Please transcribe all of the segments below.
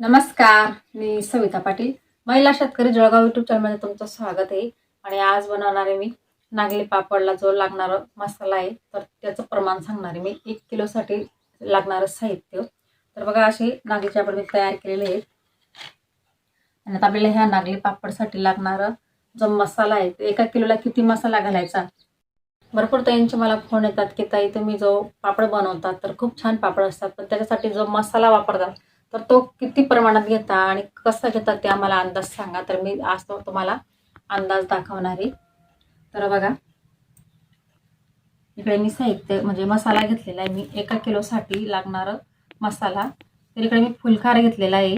नमस्कार, मी सविता पाटील, महिला शेतकरी जळगाव यूट्यूब चॅनलमध्ये तुमचं स्वागत आहे. आणि आज बनवणार आहे मी नागली पापडला जो लागणारा मसाला आहे, तर त्याचं प्रमाण सांगणार आहे मी. 1 किलोसाठी लागणारं साहित्य. तर बघा, असे नागलीचे पापड मी तयार केलेले आहेत. आणि आता आपल्याला ह्या नागली पापडसाठी लागणारा जो मसाला आहे, तो 1 किलोला किती मसाला घालायचा. भरपूर ताईंचे मला फोन येतात की ताई, तुम्ही जो पापड बनवतात तर खूप छान पापड असतात, पण त्याच्यासाठी जो मसाला वापरतात तर तो किती प्रमाणात घेता आणि कसं घेतात ते आम्हाला अंदाज सांगा. तर मी आज तो तुम्हाला अंदाज दाखवणार आहे. तर बघा, इकडे मी साहित्य म्हणजे मसाला घेतलेला आहे मी 1 किलोसाठी लागणारं मसाला. तर इकडे मी फुलखार घेतलेला आहे.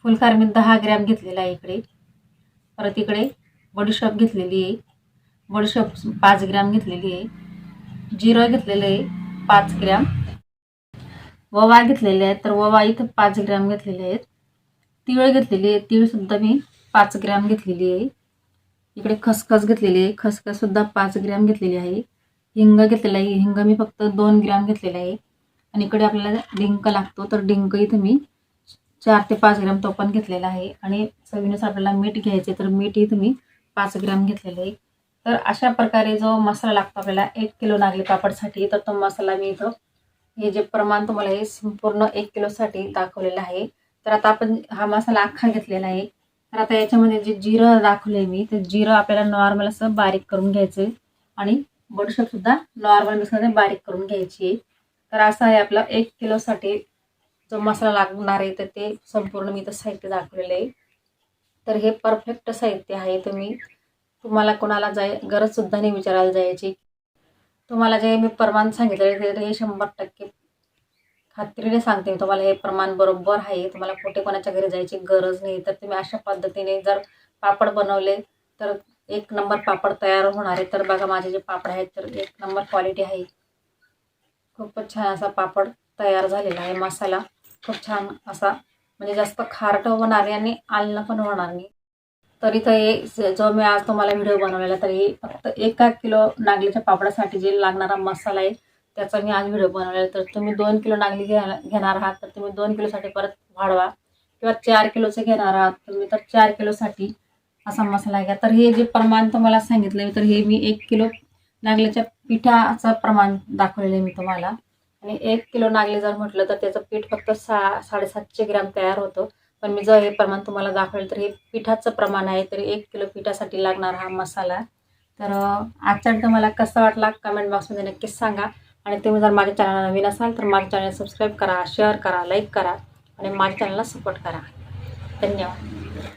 फुलखार मी 10 ग्रॅम घेतलेला आहे इकडे. परत इकडे बडीशोप घेतलेली आहे. बडीशोप 5 ग्रॅम घेतलेली आहे. जिरं घेतलेलं आहे 5 ग्रॅम. ओवा घेतलेले आहेत, तर ओवा इथं 5 ग्रॅम घेतलेले आहेत. तीळ घेतलेली आहे, तीळ सुद्धा मी 5 ग्रॅम घेतलेली आहे. इकडे खसखस घेतलेली आहे, खसखस सुद्धा 5 ग्रॅम घेतलेली आहे. हिंग घेतलेला आहे, हिंग मी फक्त 2 ग्रॅम घेतलेला आहे. आणि इकडे आपल्याला डिंक लागतो, तर डिंक इथं मी 4 ते 5 ग्रॅम तो पण घेतलेला आहे. आणि चवीनुसार आपल्याला मीठ घ्यायचे, तर मीठ इथं मी 5 ग्रॅम घेतलेलं आहे. तर अशा प्रकारे जो मसाला लागतो आपल्याला 1 किलो नागली पापडसाठी, तर तो मसाला मी इथं हे जे प्रमाण तुम्हाला हे संपूर्ण 1 किलोसाठी दाखवलेलं आहे. तर आता आपण हा मसाला अख्खा घेतलेला आहे. तर आता याच्यामध्ये जे जिरं दाखवलंय मी, ते जिरं आपल्याला नॉर्मल असं बारीक करून घ्यायचं आणि बडीशोप सुद्धा नॉर्मल मिक्सरमध्ये बारीक करून घ्यायची आहे. तर असं आहे आपलं 1 किलोसाठी जो मसाला लागणार आहे, तर ते संपूर्ण मी इथं साहित्य दाखवलेलं आहे. तर हे परफेक्ट साहित्य आहे. तुम्हाला कोणाला गरज सुद्धा नाही विचारायला जायची. तुम्हाला जे मी प्रमाण सांगितले ते हे 100% खात्रीने सांगते तुम्हाला, हे प्रमाण बरोबर आहे. तुम्हाला कुठे कोणाच्या घरी जायची गरज नाही. तर तुम्ही अशा पद्धतीने जर पापड बनवले तर 1 नंबर पापड तयार होणार आहे. तर बघा, माझे जे पापड आहेत तर 1 नंबर क्वालिटी आहे. खूपच छान असा पापड तयार झालेला आहे. मसाला खूप छान असा, म्हणजे जास्त खारट होणार नाही आणि आलणं पण होणार नाही. तर इथं हे जो मी आज तुम्हाला व्हिडिओ बनवलेला, तर हे फक्त 1 किलो नागलीच्या पापडासाठी जे लागणारा मसाला आहे त्याचा मी आज व्हिडिओ बनवलेला. तर तुम्ही 2 किलो नागली घेणार आहात तर तुम्ही 2 किलोसाठी परत वाढवा, किंवा 4 किलोचे घेणार आहात तुम्ही तर 4 किलोसाठी असा मसाला घ्या. तर हे जे प्रमाण तुम्हाला सांगितलं, तर हे मी 1 किलो नागलीच्या पिठाचं प्रमाण दाखवलेलं आहे मी तुम्हाला. आणि 1 किलो नागली जर म्हटलं तर त्याचं पीठ फक्त 750 ग्रॅम तयार होतं. पण मी जर हे प्रमाण तुम्हाला दाखवलं तर हे पिठाचं प्रमाण आहे. तर 1 किलो पिठासाठी लागणार हा मसाला. तर आजचा व्हिडिओ मला कसा वाटला कमेंट बॉक्समध्ये नक्कीच सांगा. आणि तुम्ही जर माझ्या चॅनलला नवीन असाल तर माझ्या चॅनल सबस्क्राईब करा, शेअर करा, लाईक करा आणि माझ्या चॅनलला सपोर्ट करा. धन्यवाद.